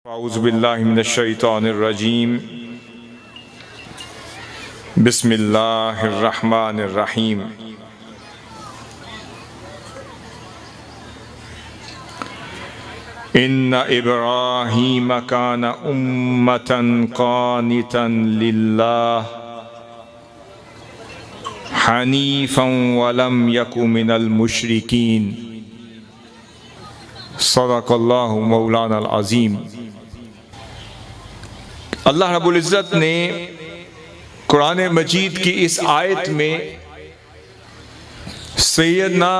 औज़ु बिल्लाहि मिनश शैतानिर रजीम। बिस्मिल्लाहिर रहमानिर रहीम। इन्ना इब्राहीम काना उम्मतन क़ानितन लिल्लाह हनीफ़न वलम यकु मिनल मुशरिकीन। सदक़ल्लाहु मौलाना अज़ीम। अल्लाह रब्बुल इज़्ज़त ने कुरान मजीद की इस आयत में सैयदना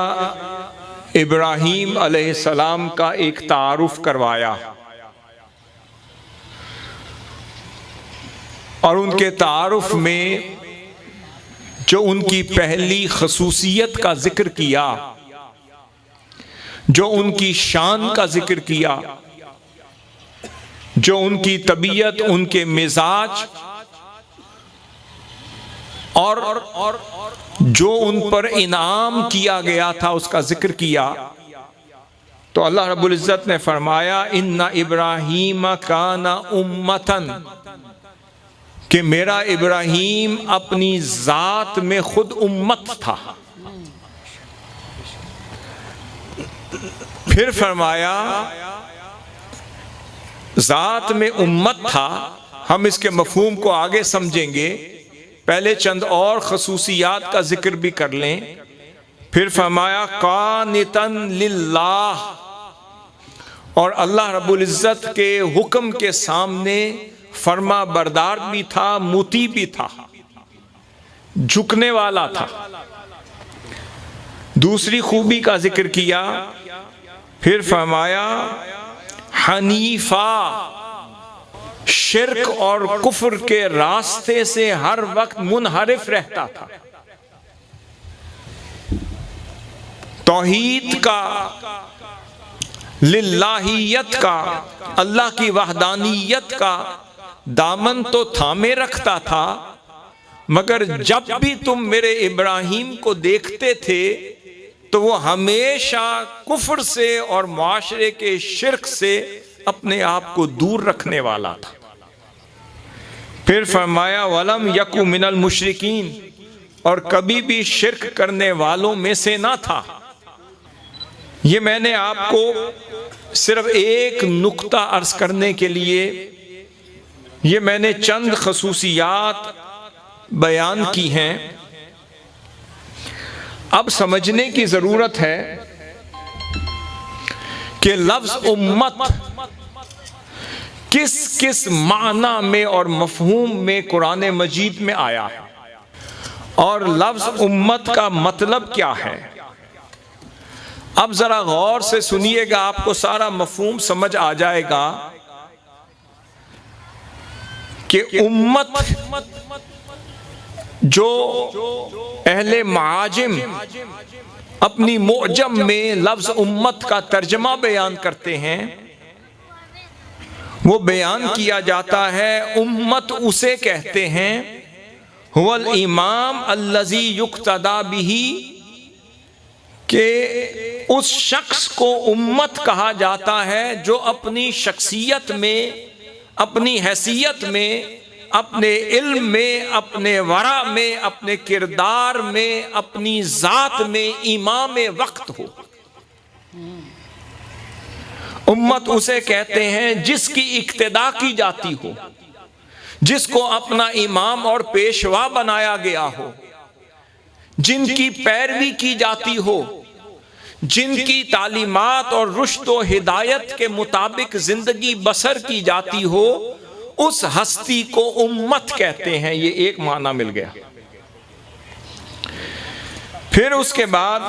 इब्राहीम अलैहिस्सलाम का एक तारुफ करवाया और उनके तारुफ में जो उनकी पहली खसूसियत का जिक्र किया, जो उनकी शान का जिक्र किया, जो उनकी तबीयत, उनके मिजाज और जो उन पर इनाम किया गया था उसका जिक्र किया। तो अल्लाह रब्बुल इज़्ज़त ने फरमाया इन्ना इब्राहीम काना उम्मतन, कि मेरा इब्राहीम अपनी जात में खुद उम्मत था। फिर फरमाया जात में उम्मत था, हम इसके मफहूम को आगे समझेंगे, पहले चंद और खसूसियात का जिक्र भी कर लें। फिर फरमाया कानितन लिल्लाह, और अल्लाह रब्बुल इज़्ज़त के हुक्म के सामने फरमा बरदार भी था, मुती भी था, झुकने वाला था। दूसरी खूबी का जिक्र किया। फिर फरमाया हनीफा, शिर्क और कुफ्र के रास्ते से हर वक्त मुनहरिफ रहता था, तौहीद का, लिल्लाहियत का, अल्लाह की वहदानियत का दामन तो थामे रखता था, मगर जब भी तुम मेरे इब्राहीम को देखते थे तो वो हमेशा कुफ्र से और मुआशरे के शिर्क से अपने आप को दूर रखने वाला था। फिर फरमाया वलम यकु मिनल मुशरिकीन, और कभी भी शिर्क करने वालों में से ना था। ये मैंने आपको सिर्फ एक नुक्ता अर्ज करने के लिए ये मैंने चंद खसूसियात बयान की हैं। अब समझने की जरूरत है कि लफ्ज उम्मत किस किस माना में और मफहूम में कुरान मजीद में आया है, और लफ्ज उम्मत का मतलब क्या है। अब जरा गौर से सुनिएगा, आपको सारा मफहूम समझ आ जाएगा कि उम्मत जो अहले माजिम अपनी मुअजम में लफ्ज उम्मत का तर्जमा बयान करते हैं, वो बयान किया जाता है उम्मत उसे कहते हैं हुवल इमाम अल्लज़ी युक्तदा बिही, के उस शख्स को उम्मत कहा जाता है जो अपनी शख्सियत में, अपनी हैसियत में, अपने इल्म में, अपने वरा में, अपने किरदार में, अपनी जात में इमाम वक्त हो। उम्मत उसे कहते हैं जिसकी इक्तिदा की जाती हो, जिसको अपना इमाम और पेशवा बनाया गया हो, जिनकी पैरवी की जाती हो, जिनकी तालीमात और रुश्द व हिदायत के मुताबिक जिंदगी बसर की जाती हो, उस हस्ती को उम्मत कहते हैं। ये एक माना मिल गया। फिर उसके बाद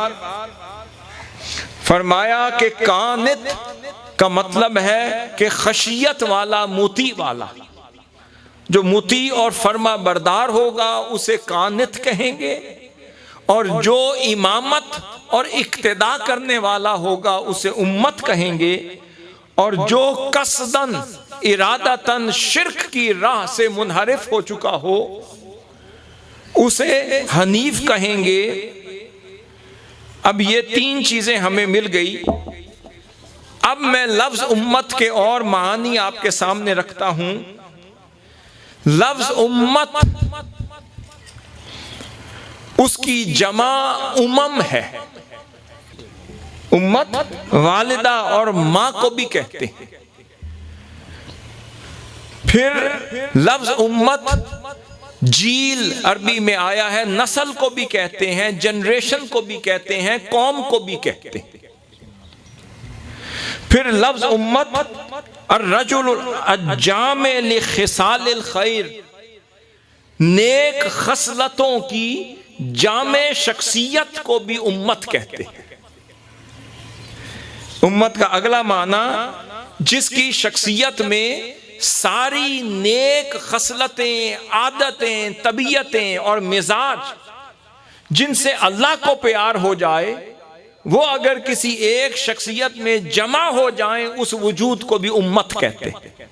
फरमाया कि कानित का मतलब है कि खशियत वाला, मोती वाला। जो मुती और फरमा बरदार होगा उसे कानित कहेंगे, और जो इमामत और इक्तिदा करने वाला होगा उसे उम्मत कहेंगे, और जो कसदन इरादतन शिर्क की राह से मुनहरिफ हो चुका हो उसे हनीफ कहेंगे। अब ये तीन चीजें हमें मिल गई। अब मैं लफ्ज उम्मत के और मानी आपके सामने रखता हूं। लफ्ज उम्मत उसकी जमा उमम है। उम्मत वालिदा और मां को भी कहते हैं। फिर लफ्ज उम्मत जील अरबी में आया है, नस्ल को भी कहते हैं, जनरेशन को भी कहते हैं, कौम को भी कहते हैं। फिर लफ्ज उम्मत अर्रजुल अज्जामे लिखिसालिल खैर, नेक खसलतों की जामे शख्सियत को भी उम्मत कहते हैं। उम्मत का अगला माना जिसकी शख्सियत में सारी नेक खसलतें, आदतें, तबीयतें और मिजाज जिनसे अल्लाह को प्यार हो जाए, वो अगर किसी एक शख्सियत में जमा हो जाएं, उस वजूद को भी उम्मत कहते हैं।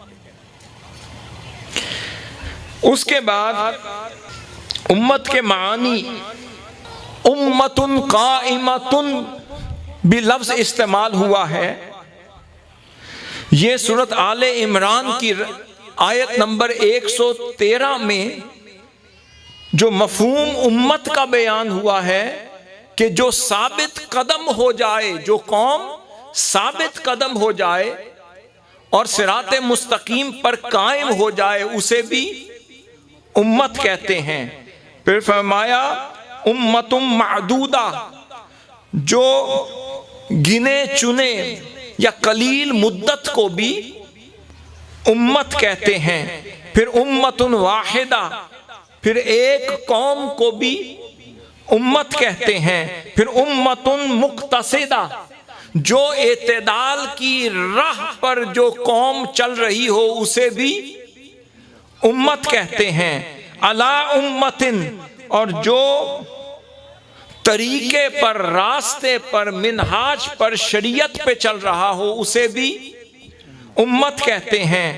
उसके बाद उम्मत के मानी उम्मतुन काइमतुन भी लफ्ज इस्तेमाल हुआ है। ये सूरत आले इमरान की आयत नंबर 113 में जो मफहूम उम्मत का बयान हुआ है कि जो साबित कदम हो जाए, जो कौम साबित कदम हो जाए और सिराते मुस्तकीम पर कायम हो जाए, उसे भी उम्मत कहते हैं। फिर फरमाया उम्मतुम मादूदा, जो गिने चुने या कलील मुद्दत को भी उम्मत कहते हैं। फिर उम्मतुन वाहिदा, फिर एक कौम को भी उम्मत कहते हैं। फिर उम्मतुन मुक्तसिदा, जो एतदाल की राह पर जो कौम चल रही हो उसे भी उम्मत कहते हैं। अला उम्मतिन, और जो तरीके पर, रास्ते पर, मिनहाज पर, शरीयत पे चल रहा हो उसे भी उम्मत कहते हैं।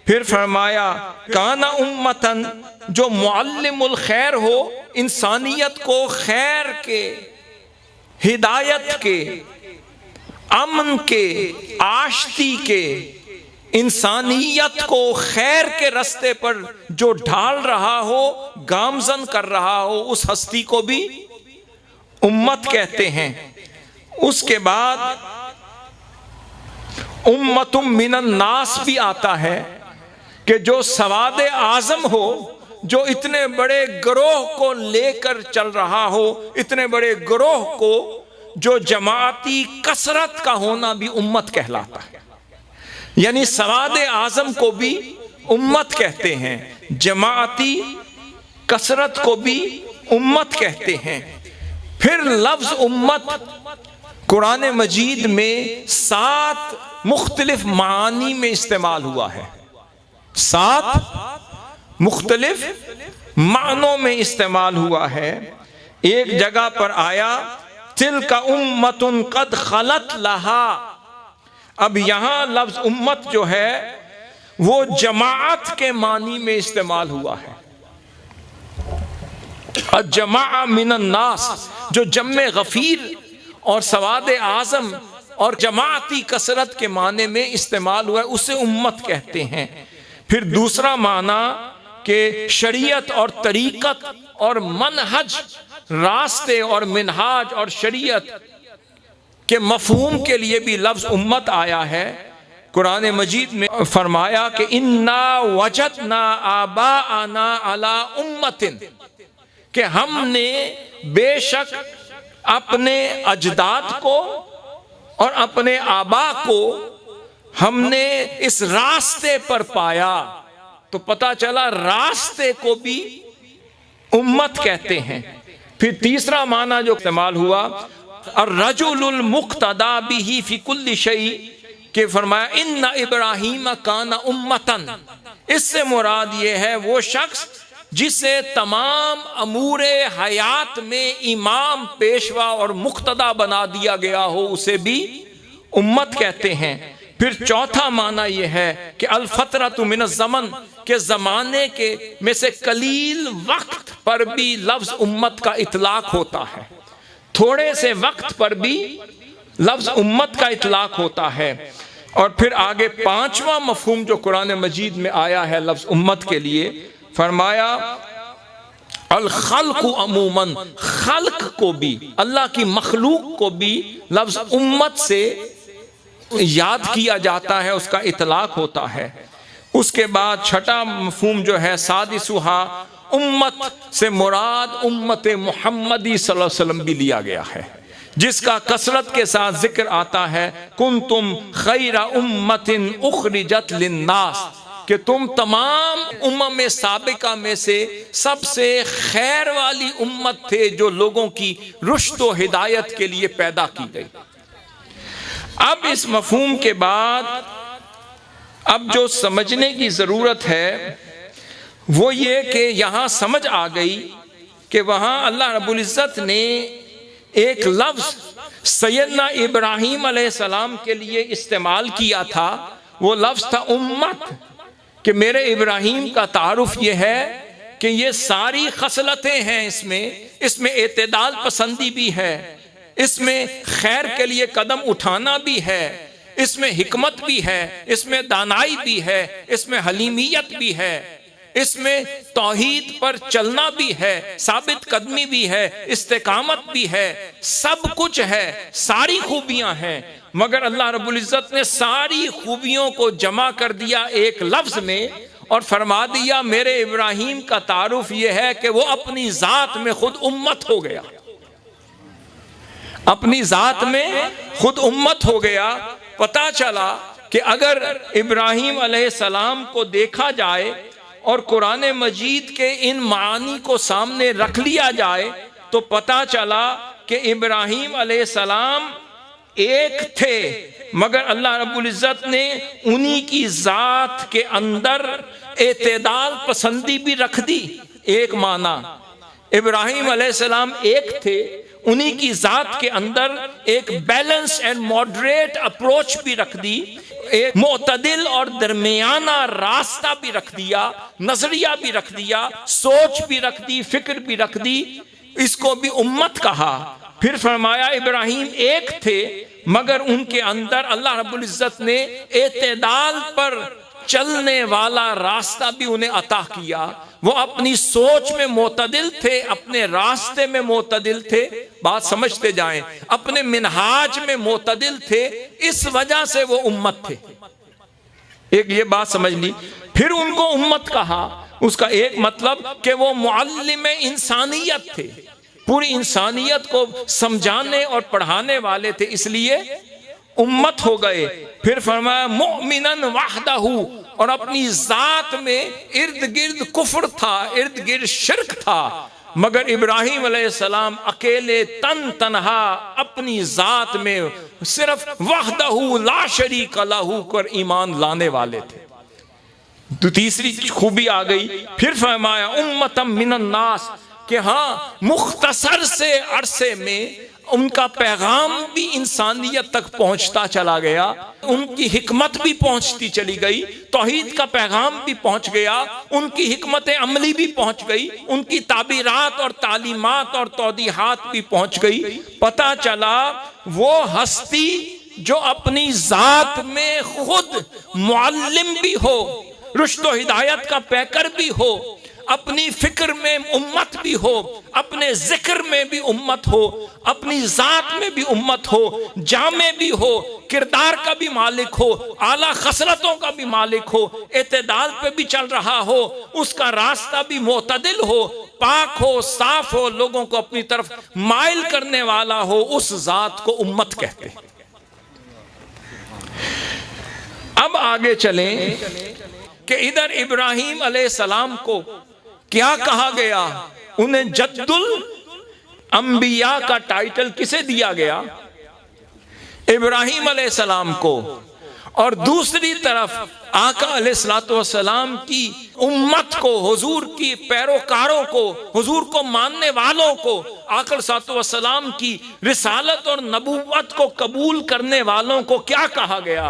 फिर फरमाया काना उम्मतन, जो मुअल्लिमुल खैर हो, इंसानियत को खैर के, हिदायत के, अमन के, आश्ती के, इंसानियत को खैर के रास्ते पर जो ढाल रहा हो, गामजन कर रहा हो, उस हस्ती को भी उम्मत कहते हैं। उसके बाद उम्मतुम मिनन नास भी आता है कि जो सवाद आजम हो, जो इतने बड़े गिरोह को लेकर चल रहा हो, इतने बड़े गिरोह को जो जमाती कसरत का होना भी उम्मत कहलाता है। यानी सवाद आजम को भी उम्मत कहते हैं, जमाती कसरत को भी उम्मत कहते हैं। फिर लफ्ज उम्मत कुरान मजीद में 7 मुख्तलिफ मानी में इस्तेमाल हुआ है। 7 मुख्तलिफ मानों में इस्तेमाल हुआ है। एक जगह पर आया तिलका उम्मतुन कद खलत लहा। अब यहां लफ्ज उम्मत जो है वो जमाअत के मानी में इस्तेमाल हुआ है। अजमा मिनन नास, जो जम्मे गफीर और सवाद आजम और जमाती कसरत के माने में इस्तेमाल हुआ है, उसे उम्मत कहते हैं। फिर दूसरा माना कि शरीयत और तरीकत और मनहज, रास्ते और मिनहाज और शरीयत के मफहूम के लिए भी लफ्ज उम्मत आया है। कुरान मजीद में फरमाया कि इन्ना वजदना आबाअना अला उम्मतिन, कि हमने बेशक अपने अजदाद को और अपने आबा को हमने इस रास्ते पर पाया। तो पता चला रास्ते को भी उम्मत कहते हैं। फिर तीसरा माना जो इस्तेमाल हुआ अर्रजुलुल मुक्तदा बिही फी कुल्ली शै, के फरमाया इन्ना इब्राहीम काना उम्मतन। इससे मुराद ये है वो शख्स जिसे तमाम अमूरे हयात में इमाम, पेशवा और मुक्तदा बना दिया गया हो, उसे भी उम्मत कहते हैं। फिर चौथा माना यह है कि अल-फतरतु मिन ज़मन, के ज़माने के में से कलील वक्त पर भी लफ्ज़ उम्मत का इतलाक होता है। थोड़े से वक्त पर भी लफ्ज उम्मत का इतलाक होता है। और फिर आगे पांचवा मफहूम जो कुरान मजीद में आया है लफ्ज उम्मत के लिए, फरमाया अल खल्क अमूमन, खल्क को भी, अल्लाह की मखलूक को भी लफ्ज उम्मत से याद किया जाता है, उसका इतलाक होता है। उसके बाद छठा मफहूम जो है सादिसुहा, उम्मत से मुराद उम्मत मुहम्मदी सल्लल्लाहु अलैहि वसल्लम भी लिया गया है, जिसका कसरत के साथ जिक्र आता है कुंतुम खैरा उम्मतिन उखरिजत लिन्नास, कि तुम तमाम उम्म साबिका में से सबसे खैर वाली उम्मत थे जो लोगों की रुश्द व हिदायत के लिए पैदा की गई। अब इस मफहूम के बाद अब जो समझने की ज़रूरत है वो ये कि यहाँ समझ आ गई कि वहाँ अल्लाह रब्बुल इज़्ज़त ने एक लफ्ज़ सैयदना इब्राहीम अलैहिस्सलाम के लिए इस्तेमाल किया था, वो लफ्ज़ था उम्मत, कि मेरे इब्राहीम का तारुफ ये है कि ये सारी खसलतें हैं, इसमें एतदाल पसंदी भी है, इसमें खैर के लिए कदम उठाना भी है, इसमें हिकमत भी है, इसमें दानाई भी है, इसमें हलीमियत भी है, इसमें तौहीद पर चलना भी है, साबित कदमी भी है, इस्तेकामत भी है, सब कुछ है, सारी खूबियां हैं। मगर अल्लाह रब्बुल इज़्ज़त ने सारी खूबियों को जमा कर दिया एक लफ्ज में और फरमा दिया मेरे इब्राहीम का तारुफ यह है कि वो अपनी जात में खुद उम्मत हो गया, अपनी जात में खुद उम्मत हो गया। पता चला कि अगर इब्राहीम अलैहिस्सलाम को देखा जाए और कुरान मजीद के इन मानी को सामने रख लिया जाए तो पता चला कि इब्राहीम अलैहिस्सलाम एक थे, मगर अल्लाह रब्बुल इज़्ज़त ने उन्हीं की जात के अंदर एतदाल पसंदी भी रख दी। एक माना इब्राहीम अलैहिस्सलाम एक थे, उन्हीं की जात के अंदर एक बैलेंस एंड मॉडरेट अप्रोच भी रख दी, एक मोतदिल और दरमियाना रास्ता भी रख दिया, नजरिया भी रख दिया, सोच भी रख दी, फिक्र भी रख दी, इसको भी उम्मत कहा। फिर फरमाया इब्राहीम एक थे मगर उनके अंदर अल्लाह रब्बुल इज़्ज़त ने एतदाल पर चलने वाला रास्ता भी उन्हें अता किया। वो अपनी सोच में मोतदिल थे, अपने रास्ते में मोतदिल थे, बात समझते जाएं, अपने मिनहाज में मोतदिल थे, इस वजह से वो उम्मत थे। एक ये बात समझ ली। फिर उनको उम्मत कहा, उसका एक मतलब कि वो मुअल्लिम इंसानियत थे, पूरी इंसानियत को समझाने और पढ़ाने वाले थे, इसलिए उम्मत हो गए। फिर फरमाया मुमिनन वहदहू, और अपनी जात में इर्द गिर्द कुफ्र था, इर्द गिर्द शिर्क था, मगर इब्राहीम अलैहिस्सलाम अकेले तन तनहा अपनी जात में सिर्फ वहदहू ला शरीक लहू कर ईमान लाने वाले थे। तो तीसरी खूबी आ गई। फिर फरमाया उम्मतम मिनन नास, कि हाँ मुख्तसर से अरसे में उनका पैगाम भी इंसानियत तक पहुंचता चला गया, उनकी हिकमत भी पहुंचती चली गई, तौहीद का पैगाम भी पहुंच गया, उनकी हिकमत अमली भी पहुंच गई, उनकी ताबीरात और तालीमात और तौदीहात भी पहुंच गई। पता चला वो हस्ती जो अपनी जात में खुद मुअल्लिम भी हो, रुश्द व हिदायत का पैकर भी हो, अपनी फिक्र में उम्मत भी हो, अपने जिक्र में भी उम्मत हो, अपनी जात में भी उम्मत हो, जामे भी हो, किरदार का भी मालिक हो, आला खसलतों का भी मालिक हो, एतदाल पे भी चल रहा हो, उसका रास्ता भी मोतदिल हो, पाक हो, साफ हो, लोगों को अपनी तरफ माइल करने वाला हो, उस जात को उम्मत कहते हैं। अब आगे चलें कि इधर इब्राहीम अलैहिस्सलाम को क्या कहा गया, उन्हें जद्दुल अंबिया का टाइटल किसे दिया गया? इब्राहीम अलैहिस्सलाम को। और दूसरी तरफ आका अलैहिस्सलातु वस्सलाम की उम्मत को, हुजूर की पैरोकारों को, हुजूर को मानने वालों को, आका अलैहिस्सलातु वस्सलाम की रिसालत और नबूवत को कबूल करने वालों को क्या कहा गया?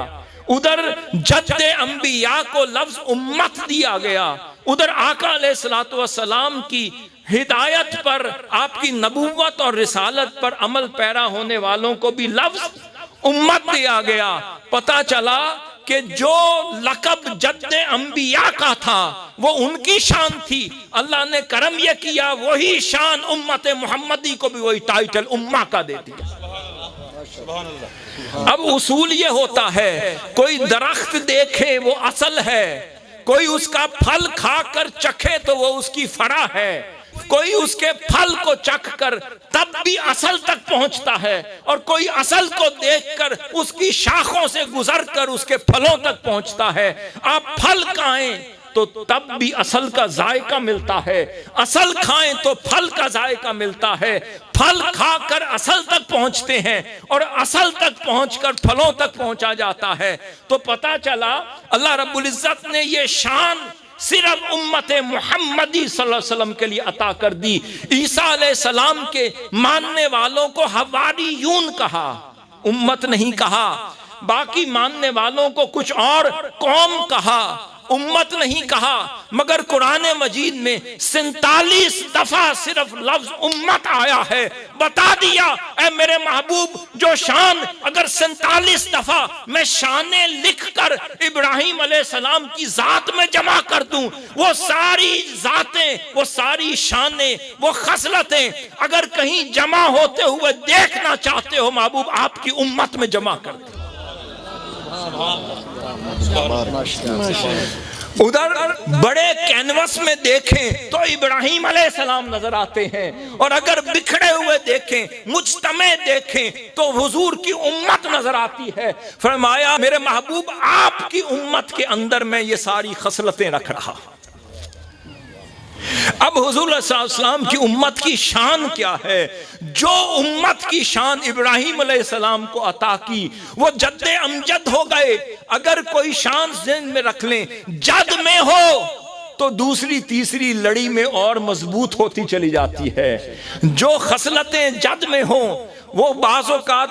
उधर जद्दे अंबिया को लफ्ज उम्मत दिया गया, उधर आका अलैहिस्सलातु वस्सलाम की हिदायत पर, आपकी नबूवत और रिसालत पर अमल पैरा होने वालों को भी लफ्ज उम्मत दिया गया। पता चला कि जो लक़ब जद्दे अंबिया का था वो उनकी शान थी, अल्लाह ने करम यह किया वही शान उम्मत मोहम्मदी को भी वही टाइटल उम्मा का दे दिया। अब उसूल ये होता है, कोई दरख्त देखे वो असल है, कोई उसका फल खाकर चखे तो वो उसकी फरा है, कोई उसके फल को चख कर तब भी असल तक पहुंचता है, और कोई असल को देखकर उसकी शाखों से गुजरकर उसके फलों तक पहुंचता है। आप फल खाएं तो तब भी असल का जायका मिलता है, असल खाएं तो फल का जायका मिलता है, फल खाकर असल तक पहुंचते हैं और असल तक पहुंचकर फलों तक पहुंचा जाता है। तो पता चला अल्लाह रब्बुल इज्जत ने ये शान सिर्फ उम्मत मुहम्मदी सल्लल्लाहु अलैहि वसल्लम के लिए अता कर दी। ईसा अलैहिस्सलाम के मानने वालों को हवारियून कहा, उम्मत नहीं कहा। बाकी मानने वालों को कुछ और कौम कहा, उम्मत नहीं कहा। मगर कुरान मजीद में 47 दफा सिर्फ लफ्ज उम्मत आया है। बता दिया ऐ मेरे महबूब, जो शान अगर 47 दफा मैं शाने लिख कर इब्राहिम अलैहिस्सलाम की जात में जमा कर दूं, वो सारी जातें, वो सारी शाने, वो खसलतें अगर कहीं जमा होते हुए देखना चाहते हो महबूब, आपकी उम्मत में जमा कर दो। उधर बड़े कैनवस में देखें तो इब्राहिम अलैहिस्सलाम नजर आते हैं, और अगर बिखरे हुए देखें, मुज्तमे देखें तो हुजूर की उम्मत नजर आती है। फरमाया मेरे महबूब आपकी उम्मत के अंदर मैं ये सारी खसलतें रख रहा। अब हुजूर सल्लल्लाहु की उम्मत की शान क्या है? जो उम्मत की शान इब्राहिम अलैहिस्सलाम को अता की वो जद्दे अमजद हो गए। अगर कोई शान ज़हन में रख लें, जद में हो तो दूसरी तीसरी लड़ी में और मजबूत होती चली जाती है। जो खसलतें जद में हो वो बाज़ोकात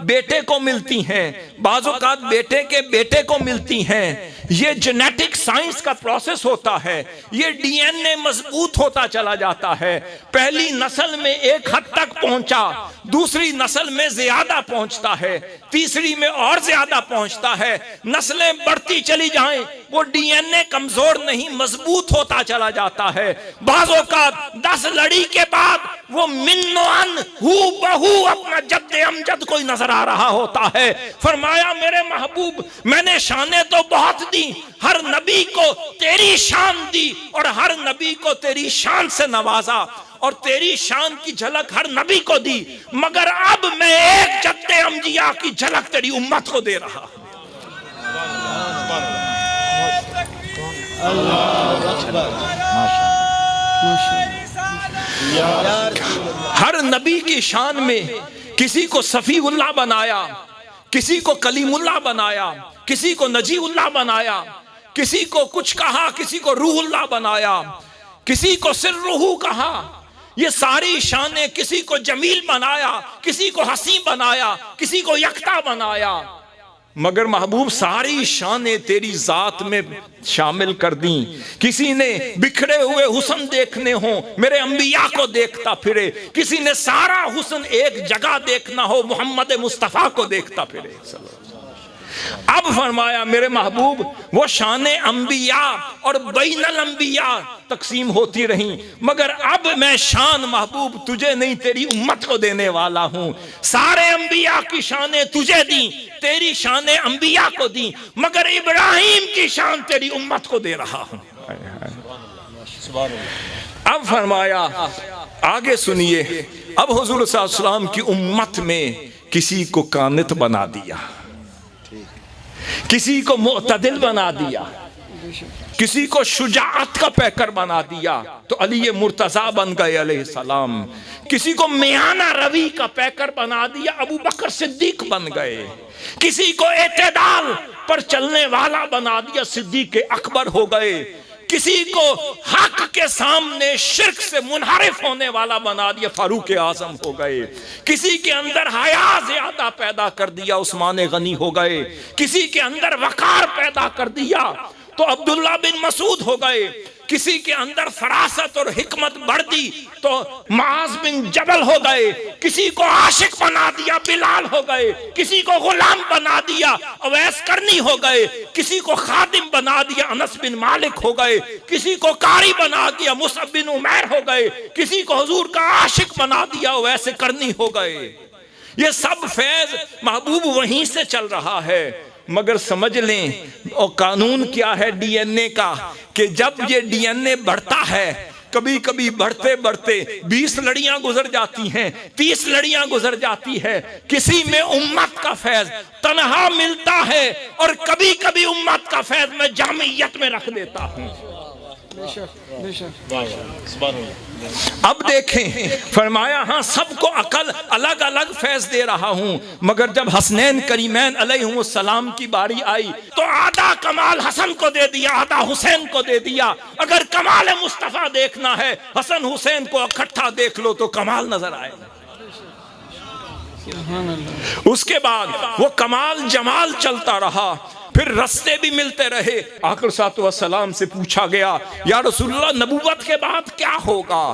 बेटे को मिलती हैं, बाज़ोकात बेटे के बेटे को मिलती हैं। ये जेनेटिक साइंस का प्रोसेस होता है, ये डीएनए मजबूत होता चला जाता है। पहली नस्ल में एक हद तक पहुंचा, दूसरी नस्ल में ज्यादा पहुंचता है, तीसरी में और ज्यादा पहुंचता है। नस्लें बढ़ती चली जाएं, वो डीएनए कमजोर नहीं, मजबूत होता चला जाता है। बाज़ोकात 10 लड़ी के बाद वो मिन्नोअन हू बहू अपना जद्दे अमजद कोई नजर आ रहा होता है। फरमाया मेरे महबूब मैंने शाने तो बहुत दी, हर नबी को तेरी शान दी और हर नबी को तेरी शान से नवाजा और तेरी शान की झलक हर नबी को दी, मगर अब मैं एक जद्दे अम्बिया की झलक तेरी उम्मत को दे रहा। हर नबी की शान में किसी को सफीउल्लाह बनाया, किसी को कलीमुल्लाह बनाया, किसी को नजीउल्लाह बनाया, किसी को कुछ कहा, किसी को रूहुल्लाह बनाया, किसी को सिर्रुहू कहा। ये सारी शानें, किसी को जमील बनाया, किसी को हसी बनाया, किसी को यकता बनाया, मगर महबूब सारी शानें तेरी जात में शामिल कर दी। किसी ने बिखरे हुए हुस्न देखने हो, मेरे अंबिया को देखता फिरे। किसी ने सारा हुस्न एक जगह देखना हो, मोहम्मद मुस्तफ़ा को देखता फिरे। अब फरमाया मेरे महबूब वो शाने अंबिया और बैनल अंबिया तकसीम होती रही, मगर अब मैं शान महबूब तुझे नहीं तेरी उम्मत को देने वाला हूं। सारे अंबिया की शानें तुझे दी, तेरी शानें अंबिया को दी, मगर इब्राहिम की शान तेरी उम्मत को दे रहा हूं। अब फरमाया आगे सुनिए, अब हुजूर सल्लल्लाहु अलैहि वसल्लम की उम्मत में किसी को कानित बना दिया, किसी को मुअतदिल बना दिया, किसी को शुजाअत का पैकर बना दिया तो अली मुर्तजा बन गए अलैहिस्सलाम। किसी को मियाना रवी का पैकर बना दिया, अबू बकर सिद्दीक बन गए। किसी को एतदाल पर चलने वाला बना दिया, सिद्दीक अकबर हो गए। किसी को हक के सामने शिर्क से मुनहरिफ होने वाला बना दिया, फारूक आजम हो गए। किसी के अंदर हया ज्यादा पैदा कर दिया, उस्मान गनी हो गए। किसी के अंदर वकार पैदा कर दिया, तो अब्दुल्ला बिन मसूद हो गए, किसी के अंदर फरासत और हिकमत बढ़ दी तो मुआज बिन जबल हो गए, किसी को आशिक बना दिया बिलाल हो गए, किसी को गुलाम बना दिया अवैस करनी हो गए, किसी को खादिम बना दिया अनस बिन मालिक हो गए, किसी को कारी बना दिया मुसअब बिन उमैर हो गए, किसी को हुजूर का आशिक बना दिया अवैस करनी हो गए। ये सब फैज महबूब वहीं से चल रहा है। मगर समझ लें और कानून क्या है डीएनए का, कि जब ये डीएनए बढ़ता है, कभी कभी बढ़ते बढ़ते 20 लड़ियां गुजर जाती हैं, 30 लड़ियां गुजर जाती है, किसी में उम्मत का फैज तनहा मिलता है और कभी कभी उम्मत का फैज मैं जामियत में रख देता हूं। अब देखें, फरमाया हाँ सबको अकल अलग अलग फैज दे रहा हूं, मगर जब हसनैन करीमैन अलैहिमुस्सलाम की बारी आई तो आधा कमाल हसन को दे दिया, आधा हुसैन को दे दिया। अगर कमाल मुस्तफा देखना है, हसन हुसैन को इकट्ठा देख लो तो कमाल नजर आएगा। उसके बाद वो कमाल जमाल चलता रहा, फिर रास्ते भी मिलते रहे। आखिर सलाम से पूछा गया, या रसूलुल्लाह नबूवत के बाद क्या होगा,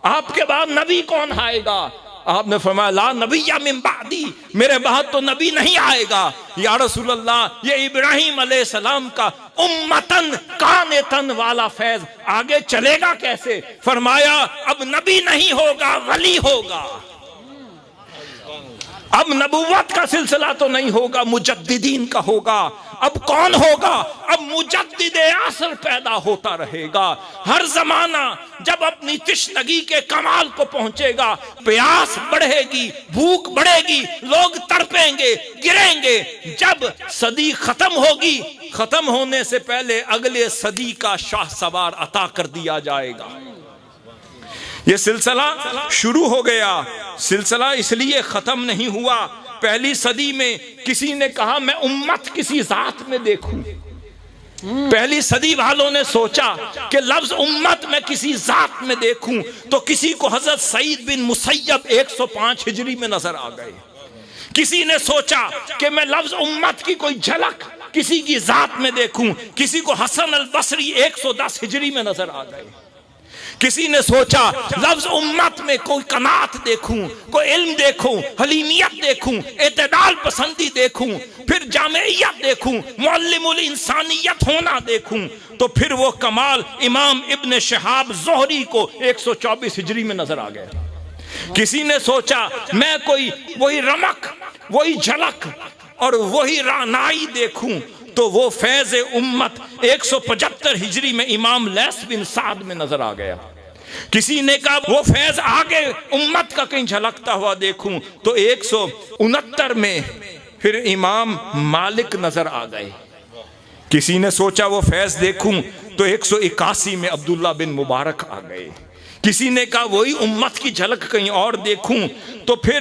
आपके बाद नबी कौन आएगा? आपने फरमाया ला नबिय्या मिन बादी, मेरे बाद तो नबी नहीं आएगा। या रसूलुल्लाह ये इब्राहिम अलैहिस्सलाम का उम्मतन कानतन वाला फैज आगे चलेगा कैसे? फरमाया अब नबी नहीं होगा, वली होगा। अब नबुव्वत का सिलसिला तो नहीं होगा, मुजद्दिदीन का होगा। अब कौन होगा? अब मुजद्दिदे असर पैदा होता रहेगा। हर जमाना जब अपनी तिश्नगी के कमाल को पहुंचेगा, प्यास बढ़ेगी, भूख बढ़ेगी, लोग तड़पेंगे, गिरेंगे। जब सदी खत्म होगी, खत्म होने से पहले अगले सदी का शाह सवार अता कर दिया जाएगा। ये सिलसिला शुरू हो गया। सिलसिला इसलिए खत्म नहीं हुआ, पहली सदी में किसी ने कहा मैं उम्मत किसी जात में देखूं। पहली सदी वालों ने सोचा कि लफ्ज उम्मत में किसी जात में देखूं, तो किसी को हजरत सईद बिन मुसय्यब 105 हिजरी में नजर आ गए। किसी ने सोचा कि मैं लफ्ज उम्मत की कोई झलक किसी की जात में देखूं, किसी को हसन अल बसरी 110 हिजरी में नजर आ गए। किसी ने सोचा लफ्ज उम्मत में कोई कनात देखूं, कोई इल्म देखूं, हलीमियत देखूं, एतदाल पसंदी देखूं, फिर जामियत देखूं, मुअल्लिमुल इंसानियत होना देखूं। तो फिर वो कमाल इमाम इब्न शहाब ज़ोहरी को 124 हिजरी में नजर आ गया। किसी ने सोचा मैं कोई वही रमक, वही झलक और वही रानाई देखूं, तो वो फैज उम्मत 175 हिजरी में इमाम लैस बिन साद में नजर आ गया। किसी ने कहा वो फैज आगे उम्मत का कहीं झलकता हुआ देखूं, तो 169 में फिर इमाम मालिक नजर आ गए। किसी ने सोचा वो फैज देखूं, तो 181 में अब्दुल्ला बिन मुबारक आ गए। किसी ने कहा वही उम्मत की झलक कहीं और देखूं, तो फिर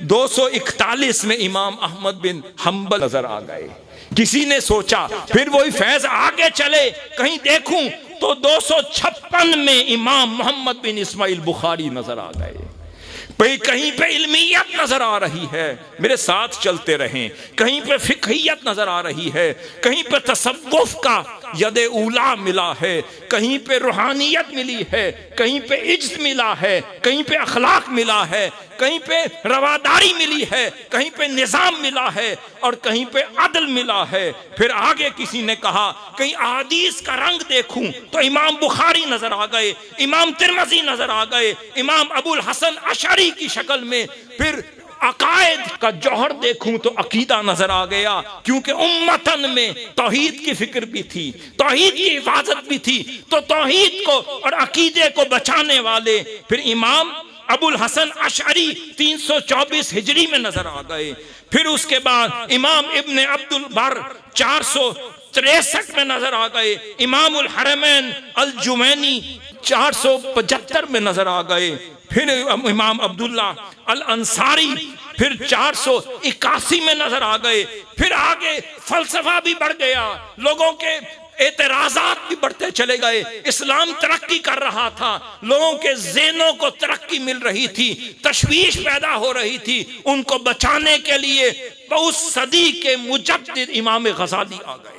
241 में इमाम अहमद बिन हम्बल नजर आ गए। किसी ने सोचा फिर वही फैज आगे चले कहीं देखूं, तो 256 में इमाम मोहम्मद बिन इस्माइल बुखारी नजर आ गए। कहीं पे इल्मियत नजर आ रही है, मेरे साथ चलते रहें। कहीं पे फिकहियत नजर आ रही है, कहीं पे तसव्वुफ का यदे उला मिला है, कहीं पे रूहानियत मिली है, कहीं पे इज्ज़ मिला है, कहीं पे अखलाक मिला है, कहीं पे रवादारी मिली है, कहीं पे निज़ाम मिला है और कहीं पे अदल मिला है। फिर आगे किसी ने कहा कहीं अहादीस का रंग देखूं, तो इमाम बुखारी नजर आ गए, इमाम तिरमिज़ी नजर आ गए, इमाम अबुल हसन अशरी की शक्ल में। फिर अकायद का जौहर देखूं तो अकीदा नजर आ गया, क्योंकि उम्मतन में तौहीद की फिक्र भी थी, तौहीद की हिफाजत भी थी। तो तौहीद को और अकीदे को बचाने वाले फिर इमाम अबुल हसन अशरी 324 हिजरी में नजर आ गए। फिर उसके बाद इमाम इब्ने अब्दुल बर 463 में नजर आ गए। इमामुल हरमैन अल जुमैनी 475 में नजर आ गए। फिर इमाम अब्दुल्ला अल अंसारी फिर 481 में नजर आ गए। फिर आगे फलसफा भी बढ़ गया, लोगों के एतराजात भी बढ़ते चले गए। इस्लाम तरक्की कर रहा था, लोगों के ज़हनों को तरक्की मिल रही थी, तशवीश पैदा हो रही थी। उनको बचाने के लिए उस सदी के मुजद्दिद इमाम गज़ाली आ गए।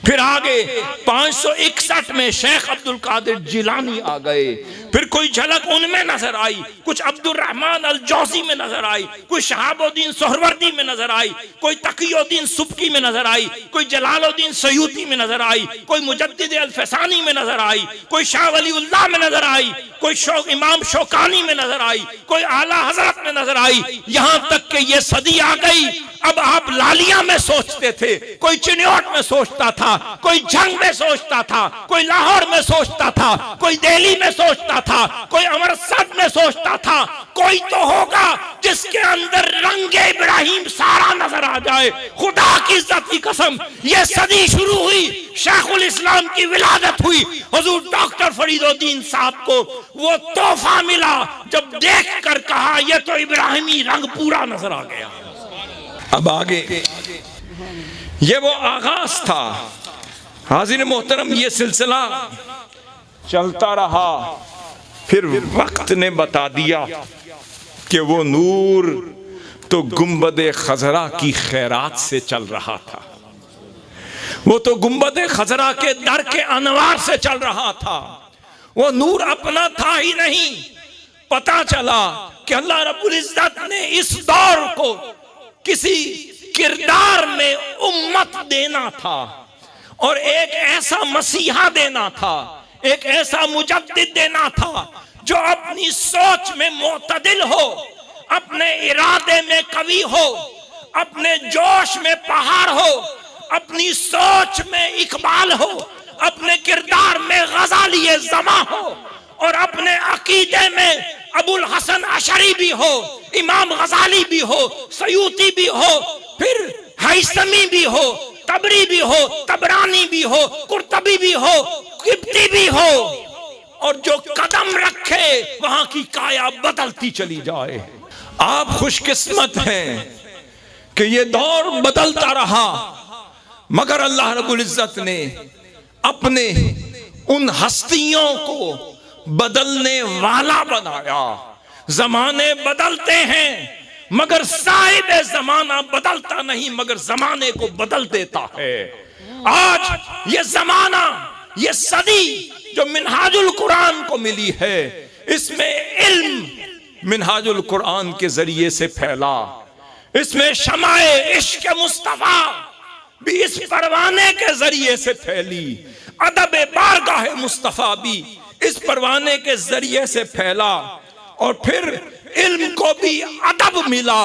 फिर आगे 561 में शेख अब्दुल कादिर जिलानी आ गए। फिर कोई झलक उनमें नजर आई, कुछ अब्दुल रहमान अल जौजी में नजर आई, कोई शहाबुद्दीन सोहरवर्दी में नजर आई, कोई तकीउद्दीन सुब्की में नजर आई, कोई जलालुद्दीन सयूती में नजर आई, कोई मुजद्दिद अल फसानी में नजर आई, कोई शाह वलीउल्लाह में नजर आई, कोई इमाम शौकानी में नजर आई, कोई आला हजरत में नजर आई। यहां तक कि ये सदी आ गई, अब आप लालिया में सोचते थे, कोई चिन्योट में सोचता था, कोई जंग में सोचता था, कोई लाहौर में सोचता था, कोई दिल्ली में सोचता था, कोई अमृतसर में सोचता था। कोई तो होगा जिसके अंदर रंगे इब्राहिम सारा नजर आ जाए। खुदा की इज्जत की कसम, ये सदी शुरू हुई, शेखुल इस्लाम की विलादत हुई, हुजूर डॉक्टर फरीदुद्दीन साहब को वो तोहफा मिला जब देख कर कहा ये तो इब्राहिमी रंग पूरा नजर आ गया। अब आगे ये वो आगाज था। हाजिर मोहतरम, ये सिलसिला चलता रहा, फिर वक्त ने बता दिया कि वो नूर तो गुंबद खजरा की खैरात से चल रहा था, वो तो गुंबद खजरा के दर के अनवार से चल रहा था। वो नूर अपना था ही नहीं। पता चला कि अल्लाह रब्बुल इज्जत ने इस दौर को किसी किरदार में उम्मत देना था और एक ऐसा मसीहा देना था, एक ऐसा मुजद्दिद देना था जो अपनी सोच में मोतदिल हो, अपने इरादे में कवी हो, अपने जोश में पहाड़ हो, अपनी सोच में इकबाल हो, अपने किरदार में गजाली ज़मा हो और अपने अकीदे में अबुल हसन अशरी भी हो, इमाम गजाली भी हो, सयूती भी हो, फिर हैसमी भी हो, तबरी भी हो, तबरानी भी हो, कुर्तबी भी हो, किब्ती भी हो, और जो कदम रखे वहां की काया बदलती चली जाए। आप खुशकिस्मत हैं कि ये दौर बदलता रहा, मगर अल्लाह रब्बुल इज्जत ने अपने उन हस्तियों को बदलने वाला बनाया। जमाने बदलते हैं मगर साहिब जमाना बदलता नहीं, मगर जमाने को बदल देता है। आज ये जमाना, ये सदी जो मिनहाजुल कुरान को मिली है, इसमें इल्म मिनहाजुल कुरान के जरिए से फैला, इसमें शमाए इश्क मुस्तफा भी इस परवाने के जरिए से फैली, अदब बारगाह मुस्तफा भी इस परवाने के जरिए से फैला, और फिर इल्म को भी अदब मिला,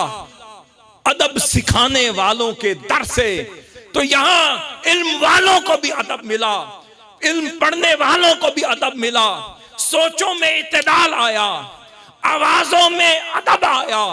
अदब सिखाने वालों के दर से। तो यहाँ इल्म वालों को भी अदब मिला, इल्म पढ़ने वालों को भी अदब मिला, सोचों में इत्तेदाल आया, आवाजों में अदब आया,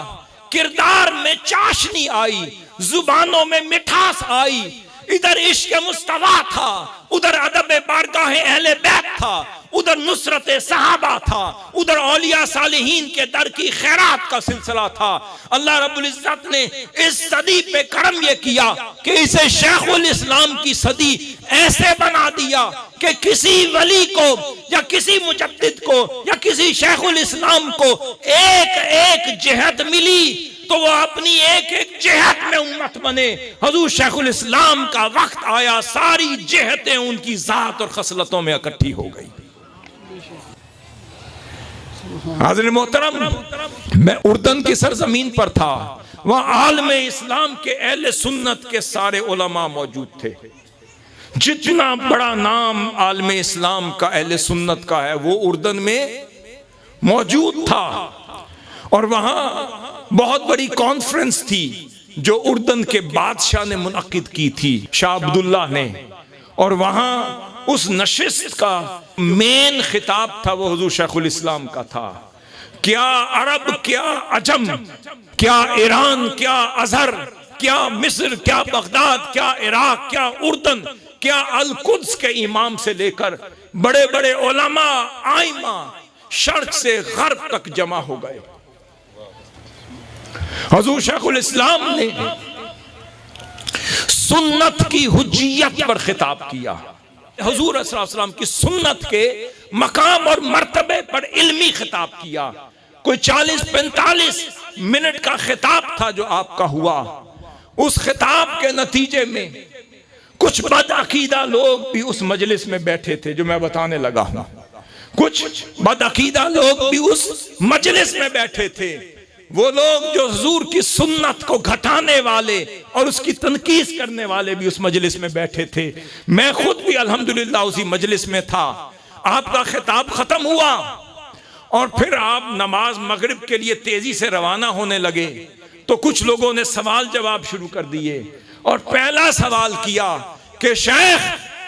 किरदार में चाशनी आई, जुबानों में मिठास आई। इधर इश्क मुस्तफा था, उधर अदब बारगाह अहले बैत था, उधर नुसरत सहाबा था, उधर औलिया सालिहीन के दर की खैरात का सिलसिला था। अल्लाह रब्बुल इज्जत ने इस सदी पे करम यह किया कि इसे शेखुल इस्लाम की सदी ऐसे बना दिया कि किसी वली को या किसी मुजद्दिद को या किसी शेखुल इस्लाम को एक एक जिहत मिली तो वो अपनी एक एक जिहत में उम्मत बने। हुजूर शेखुल इस्लाम का वक्त आया, सारी जिहतें उनकी जात और खसलतों में इकट्ठी हो गई। हाज़िर मोहतरम, मैं उर्दन की सरजमीन पर था, वहां आलमे इस्लाम के अहले सुन्नत के सारे उलमा मौजूद थे। जितना बड़ा नाम आलमे इस्लाम का अहले सुन्नत का है वो उर्दन में मौजूद था, और वहां बहुत बड़ी कॉन्फ्रेंस थी जो उर्दन के बादशाह ने मुनक्किद की थी, शाह अब्दुल्ला ने, और वहां उस नशिस्त का मेन खिताब था वो हुजूर शेखुल इस्लाम का था। क्या अरब, क्या अजम, क्या ईरान, क्या अजहर, क्या मिस्र, क्या बगदाद, क्या इराक, क्या उर्दन, क्या अल कुद्स के इमाम से लेकर बड़े बड़े उलमा आइमा शर्क से गर्ब तक जमा हो गए। हुजूर शेखुल इस्लाम ने सुन्नत की हुज्जियत पर खिताब किया, हुजूर अस्सलाम अलैहि वसल्लम की सुन्नत के मकाम और मर्तबे पर इल्मी खिताब किया। कोई 40-45 मिनट का खिताब था जो आपका हुआ। उस खिताब के नतीजे में कुछ बदअकीदा लोग भी उस मजलिस में बैठे थे जो मैं बताने लगा हूं। कुछ बदअकीदा लोग भी उस मजलिस में बैठे थे, वो लोग जो हुजूर की सुन्नत को घटाने वाले और उसकी तनकीस करने वाले भी उस मजलिस में बैठे थे। मैं खुद भी अल्हम्दुलिल्लाह उसी मजलिस में था। आपका खिताब खत्म हुआ और फिर आप नमाज मगरिब के लिए तेजी से रवाना होने लगे तो कुछ लोगों ने सवाल जवाब शुरू कर दिए और पहला सवाल किया कि शेख,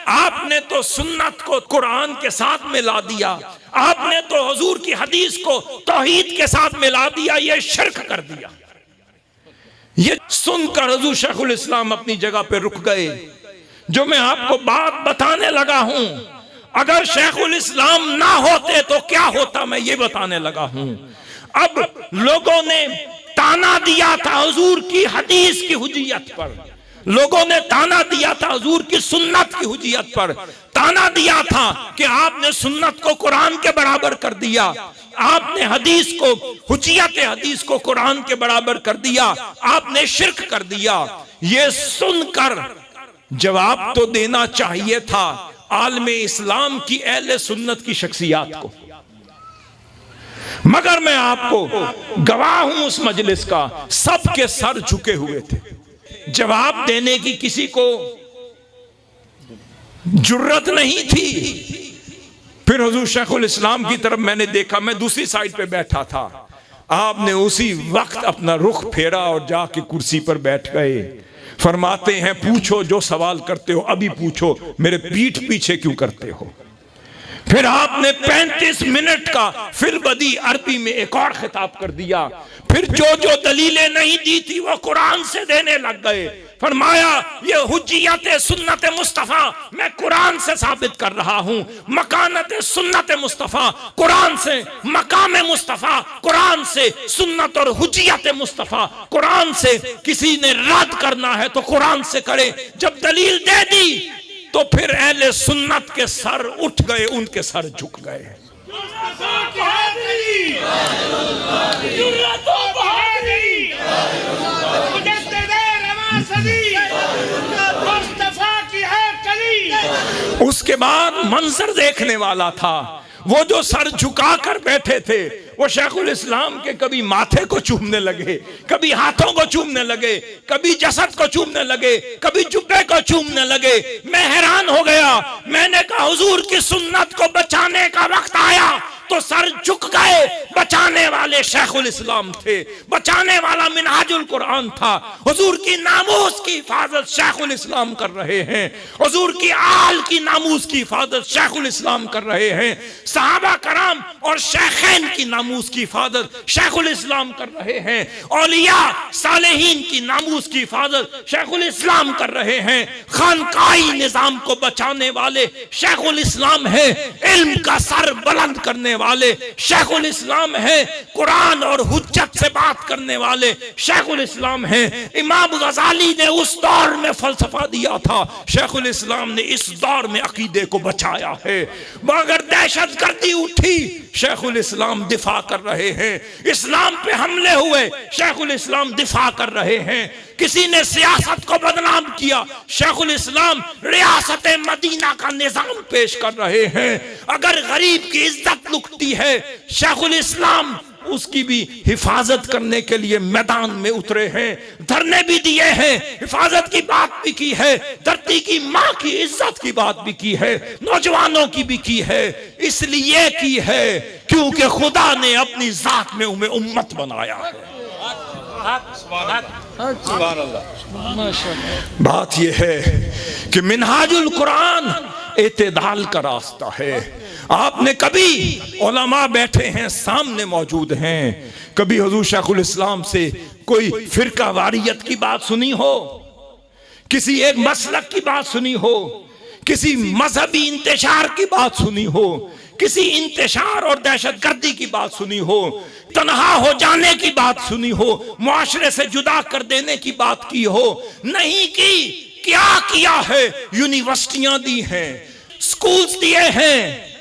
आपने तो सुन्नत को कुरान के साथ मिला दिया, आपने तो हुजूर की हदीस को तौहीद के साथ मिला दिया, ये शिर्क कर दिया। ये सुनकर हुजूर शेखुल इस्लाम अपनी जगह पे रुक गए। जो मैं आपको बात बताने लगा हूं, अगर शेखुल इस्लाम ना होते तो क्या होता, मैं ये बताने लगा हूं। अब लोगों ने ताना दिया था हुजूर की हदीस की हुज्जियत पर, लोगों ने ताना दिया था हुजूर की सुन्नत की हुज्जियत पर, ताना दिया था कि आपने सुन्नत को कुरान के बराबर कर दिया, आपने हदीस को, हुज्जियत हदीस को कुरान के बराबर कर दिया, आपने शिर्क कर दिया। ये सुनकर जवाब तो देना चाहिए था आलमे इस्लाम की अहले सुन्नत की शख्सियात को, मगर मैं आपको गवाह हूं उस मजलिस का, सबके सर झुके हुए थे। जवाब देने की किसी को जुर्रत नहीं थी। फिर हुजूर शेखुल इस्लाम की तरफ मैंने देखा, मैं दूसरी साइड पे बैठा था। आपने उसी वक्त अपना रुख फेरा और जाके कुर्सी पर बैठ गए। फरमाते हैं, पूछो जो सवाल करते हो अभी पूछो, मेरे पीठ पीछे क्यों करते हो। फिर आपने 35 मिनट का फिर बदी अरबी में एक और खिताब कर दिया। फिर जो जो दलीलें नहीं दी थी वो कुरान से देने लग गए। फरमाया, ये हुज्जियत सुन्नत मुस्तफा मैं कुरान से साबित कर रहा हूं, मकानत सुन्नत मुस्तफा कुरान से, मकाम मुस्तफा कुरान से, सुन्नत और हुज्जियत मुस्तफा कुरान से। किसी ने रद्द करना है तो कुरान से करे। जब दलील दे दी तो फिर अहले सुन्नत के सर उठ गए, उनके सर झुक गए। उसके बाद मंजर देखने वाला था। वो जो सर झुका कर बैठे थे वो शेखुल इस्लाम के कभी माथे को चूमने लगे, कभी हाथों को चूमने लगे, कभी जसद को चूमने लगे, कभी जुब्बे को चूमने लगे। मैं हैरान हो गया। मैंने कहा, हुजूर की सुन्नत को बचाने का वक्त आया तो सर झुक गए। बचाने वाले शेखुल इस्लाम थे, बचाने वाला मिनहाजुल कुरान था। हुजूर की नामूस की हिफाजत शेखुल इस्लाम कर रहे हैं, हुजूर की आल की नामूस की हिफाजत शेखुल इस्लाम कर रहे हैं, सहाबा कराम और शेखैन की नामूस की हिफाजत शेखुल इस्लाम कर रहे हैं, औलिया सालेहीन की नामूस की हिफाजत शेखुल इस्लाम कर रहे हैं। खानकाई निजाम को बचाने वाले शेखुल इस्लाम है, इल्म का सर बुलंद करने वाले शेखुल इस्लाम है, कुरान और हुज्जत से बात करने वाले शेखुल इस्लाम है। इमाम गजाली ने उस दौर में फलसफा दिया था, शेखुल इस्लाम ने इस दौर में अकीदे को बचाया है। मगर दहशतगर्दी उठी, शेखुल इस्लाम दिफा कर रहे हैं। इस्लाम पे हमले हुए, शेखुल इस्लाम दिफा कर रहे हैं। किसी ने सियासत को बदनाम किया, शेखुल इस्लाम रियासत मदीना का निजाम पेश कर रहे हैं। अगर गरीब की इज्जत लुटती है, शेखुल इस्लाम उसकी भी हिफाजत करने के लिए मैदान में उतरे हैं, धरने भी दिए हैं, हिफाजत की बात भी की है, धरती की माँ की इज्जत की बात भी की है, नौजवानों की भी की है। इसलिए की है क्योंकि खुदा ने अपनी जात में उन्हें उम्मत बनाया है। बात यह है कि मिनहाजुल कुरान एतदाल का रास्ता है। आपने कभी उलमा बैठे हैं सामने मौजूद हैं, कभी हुजूर शेखुल इस्लाम से कोई फिरका वारियत की बात सुनी हो, किसी एक मसलक की बात सुनी हो, किसी मजहबी इंतशार की बात सुनी हो, किसी इंतशार और दहशतगर्दी की बात सुनी हो, तन्हा हो जाने की बात सुनी हो, मुआशरे से जुदा कर देने की बात की हो? नहीं की। क्या किया है? यूनिवर्सिटियां दी हैं, स्कूल्स दिए हैं।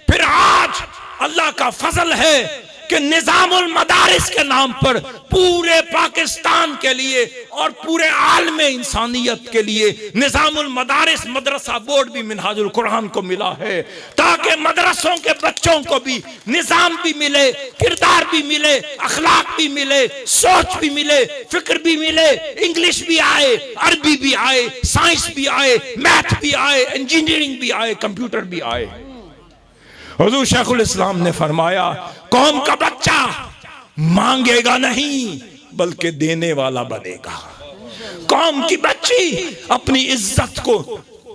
फिर आज अल्लाह का फजल है कि निजामुल मदारिस मदारिस के नाम पर पूरे पाकिस्तान के लिए और पूरे आलम इंसानियत के लिए निजामुल मदारिस मदरसा बोर्ड भी मिनहाजुल कुरान को मिला है, ताकि मदरसों के बच्चों को भी निजाम भी मिले, किरदार भी मिले, अखलाक भी मिले, सोच भी मिले, फिक्र भी मिले, इंग्लिश भी आए, अरबी भी आए, साइंस भी आए, मैथ भी आए, इंजीनियरिंग भी आए, कंप्यूटर भी आए। हुजूर शेखुल इस्लाम ने फरमाया, कौम का बच्चा मांगेगा नहीं बल्कि देने वाला बनेगा। कौम की बच्ची अपनी इज्जत को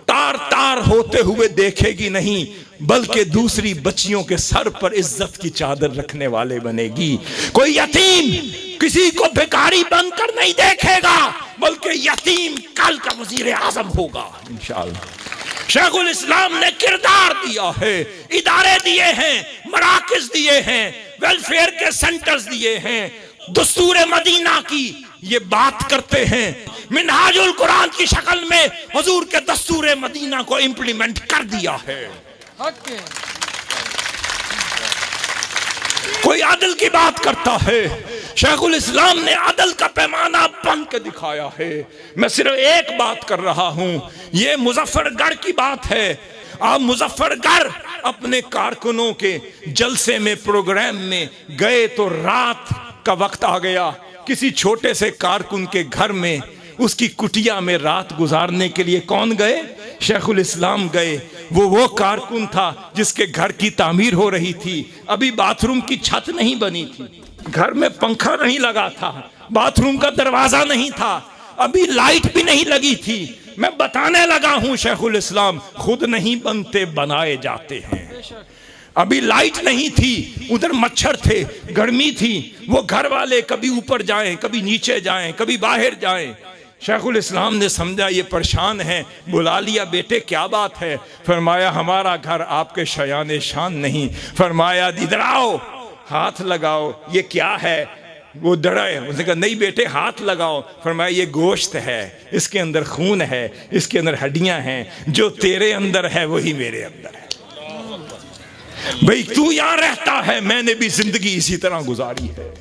तार तार होते हुए देखेगी नहीं, बल्कि दूसरी बच्चियों के सर पर इज्जत की चादर रखने वाले बनेगी। कोई यतीम किसी को भिखारी बनकर नहीं देखेगा, बल्कि यतीम कल का वजीर आजम होगा इंशाअल्लाह। शेखुल इस्लाम ने किरदार दिया है, इदारे दिए हैं, मराकज दिए हैं, वेलफेयर के सेंटर्स दिए हैं, दस्तूर मदीना की ये बात करते हैं, मिनहाजुल कुरान की शक्ल में हुजूर के दस्तूर मदीना को इंप्लीमेंट कर दिया है। कोई अदल की बात करता है, शेखुल इस्लाम ने अदल का पैमाना बन के दिखाया है। मैं सिर्फ एक बात कर रहा हूं, ये मुजफ्फरगढ़ की बात है। आप मुजफ्फरगढ़ अपने कारकुनों के जलसे में, प्रोग्राम में गए तो रात का वक्त आ गया। किसी छोटे से कारकुन के घर में, उसकी कुटिया में रात गुजारने के लिए कौन गए? शेखुल इस्लाम गए। वो कारकुन था जिसके घर की तामीर हो रही थी, अभी बाथरूम की छत नहीं बनी थी, घर में पंखा नहीं लगा था, बाथरूम का दरवाजा नहीं था, अभी लाइट भी नहीं लगी थी। मैं बताने लगा हूं, शेखुल इस्लाम खुद नहीं बनते, बनाए जाते हैं। अभी लाइट नहीं थी, उधर मच्छर थे, गर्मी थी, वो घर वाले कभी ऊपर जाएं, कभी नीचे जाएं, कभी बाहर जाएं। शेखुल इस्लाम ने समझा ये परेशान है, बुला लिया, बेटे क्या बात है? फरमाया हमारा घर आपके शयान शान नहीं। फरमाया इधर आओ, हाथ लगाओ, ये क्या है? वो डरे, उसने कहा नहीं बेटे हाथ लगाओ। फरमाया ये गोश्त है, इसके अंदर खून है, इसके अंदर हड्डियां हैं, जो तेरे अंदर है वही मेरे अंदर है। भाई तू यहां रहता है, मैंने भी जिंदगी इसी तरह गुजारी है,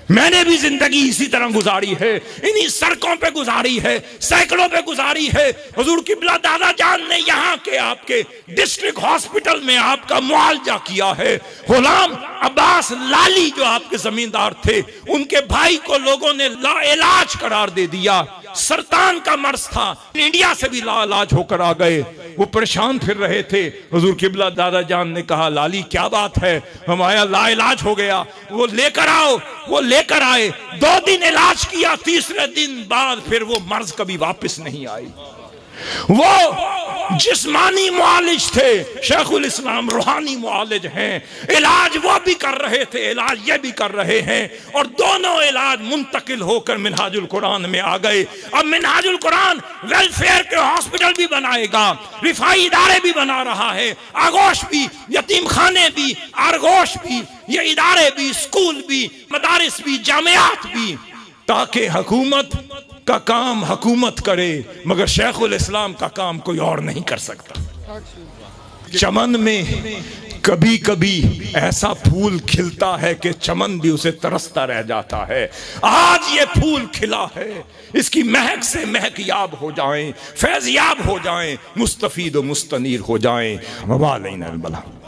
मैंने भी जिंदगी इसी तरह गुजारी है, इन्हीं सड़कों पे गुजारी है, सैकड़ों पे गुजारी है। हुजूर किबला दादा जान ने यहाँ के आपके डिस्ट्रिक्ट हॉस्पिटल में आपका मुआवजा किया है। गुलाम अब्बास लाली जो आपके जमींदार थे, उनके भाई को लोगों ने लाइलाज करार दे दिया, सरतान का मर्ज था, इंडिया से भी लाइलाज होकर आ गए, वो परेशान फिर रहे थे। हुजूर किबला दादा जान ने कहा लाली क्या बात है? हमारा लाइलाज हो गया, वो लेकर आओ। वो लेकर आए, 2 दिन इलाज किया, तीसरे दिन बाद फिर वो मर्ज कभी वापस नहीं आई। वो जिस्मानी मुआलिज थे, शेखुल इस्लाम रूहानी मुआलिज हैं। इलाज वो भी कर रहे थे, इलाज ये भी कर रहे हैं, और दोनों इलाज मुंतकिल होकर मिनहाजुल कुरान में आ गए। अब मिनहाजुल कुरान वेलफेयर के हॉस्पिटल भी बनाएगा, रिफाई इदारे भी बना रहा है, आगोश भी, यतीम खाने भी, आरगोश भी, ये इदारे भी, स्कूल भी, मदारिस भी, जामियात भी, ताकि हुकूमत का काम हुकूमत करे, मगर शेखुल इस्लाम का काम कोई और नहीं कर सकता। चमन में कभी कभी ऐसा फूल खिलता है कि चमन भी उसे तरसता रह जाता है। आज ये फूल खिला है, इसकी महक से महक याब हो जाएं, फैज़ याब हो जाएं, मुस्तफीद व मुस्तनीर हो जाएं। वमा अलैना अल बलाग।